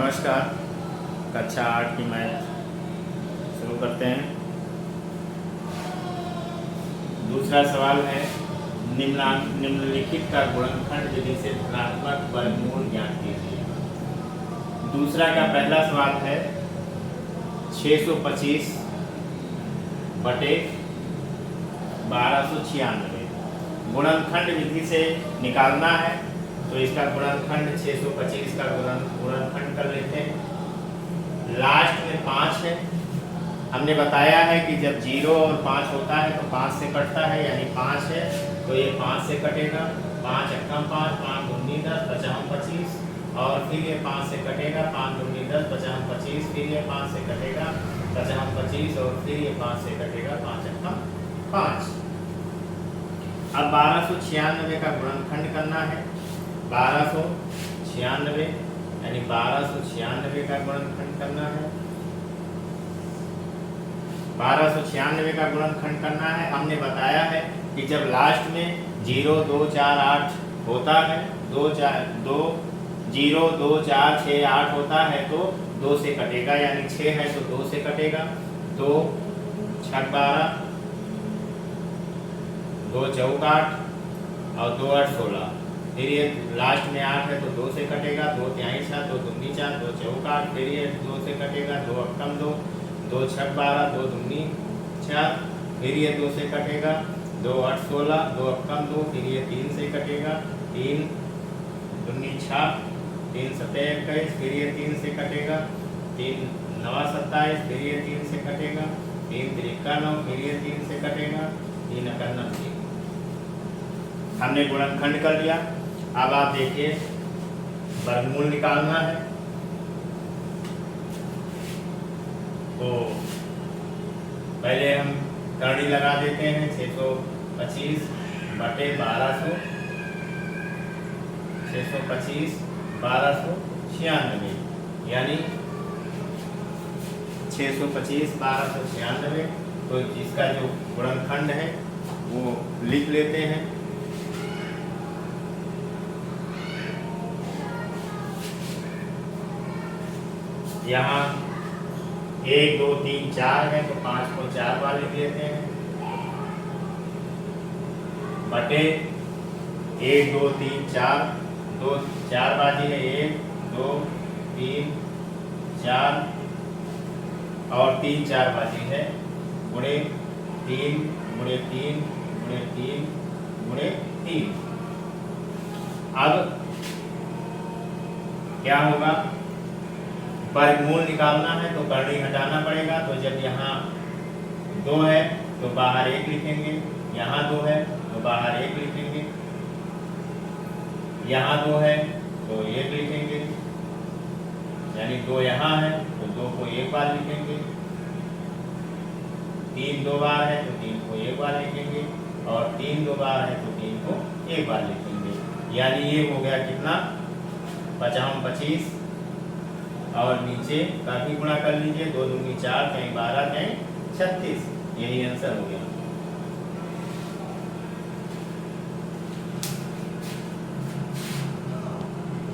नमस्कार। कक्षा 8 की मैथ शुरू करते हैं। दूसरा सवाल है निम्नलिखित का गुणनखंड विधि से धनात्मक वर्गमूल ज्ञात कीजिए। दूसरा का पहला सवाल है 625 बटे 1296 गुणनखंड विधि से निकालना है। तो इसका गुणनखंड 625 का गुणनखंड कर लेते हैं। लास्ट में 5 है। हमने बताया है कि जब 0 और 5 होता है तो 5 से कटता है, यानी 5 है तो ये 5 से कटेगा। 5 अक्कम 5, 5 दूनी 10, बचा हम 25, और फिर ये 5 से कटेगा। 5 दूनी 10, बचा हम 25, फिर ये 5 से कटेगा, बचा हम 25, और फिर ये 5 से कटेगा। 5 अक्कम 5। अब 1296 का गुणनखंड करना है। 1296 यानी 1296 का गुणनखंड करना है। 1296 का गुणनखंड करना है। हमने बताया है कि जब लास्ट में 0 2 4 8 होता है, 2 0 2 4 6 8 होता है तो 2 से कटेगा, यानी 6 है तो 2 से कटेगा। 2 6 12, 2 चौक 8 और 2 8 16। फिर ये लास्ट में 8 है तो 2 से कटेगा। 2 तिहाई 6, 2 दूनी 4, 2 चौक 8, फिर ये 2 से कटेगा। 2 अक्कम 2, 2 6 12, 2 दूनी 4, फिर ये 2 से कटेगा। 2 8 16, 2 अक्कम 2, फिर ये 3 से कटेगा। 3 दूनी 6, 3 7 21, फिर ये 3 से कटेगा। 3 9 27, फिर ये 3 से कटेगा। 3 3 9, फिर ये 3 से कटेगा। 3 अक्कम 3। हमने गुणनखंड कर लिया। अब आप देखिए वर्गमूल निकालना है। तो पहले हम करनी लगा देते हैं। 625 बटे 1200, 625 1296, यानी 625 1296। तो जिसका जो गुणनखंड है वो लिख लेते हैं। यहाँ 1 2 3 4 है तो 5 को 4 बार लिख लेते हैं। बटे 1 2 3 4, 2 4 बाजी है, 1 2 3 4 और 3 4 बाजी है, गुणे 3 गुणे 3 गुणे 3 गुणे 3। अब क्या होगा, वर्गमूल निकालना है तो करनी हटाना पड़ेगा। तो जब यहाँ 2 है तो बाहर 1 लिखेंगे, यहाँ 2 है तो बाहर 1 लिखेंगे, यहाँ 2 है तो 1 लिखेंगे, यानी 2 यहाँ है तो 2 को 1 बार लिखेंगे। 3 2 बार है तो 3 को 1 बार लिखेंगे, और 3 2 बार है तो 3 को 1 बार लिखेंगे। यानी ये हो गया कितना, 55 25, और नीचे का भी गुणा कर लीजिए। 2 दूनी 4, कहीं 12, कहीं 36। यही आंसर हो गया।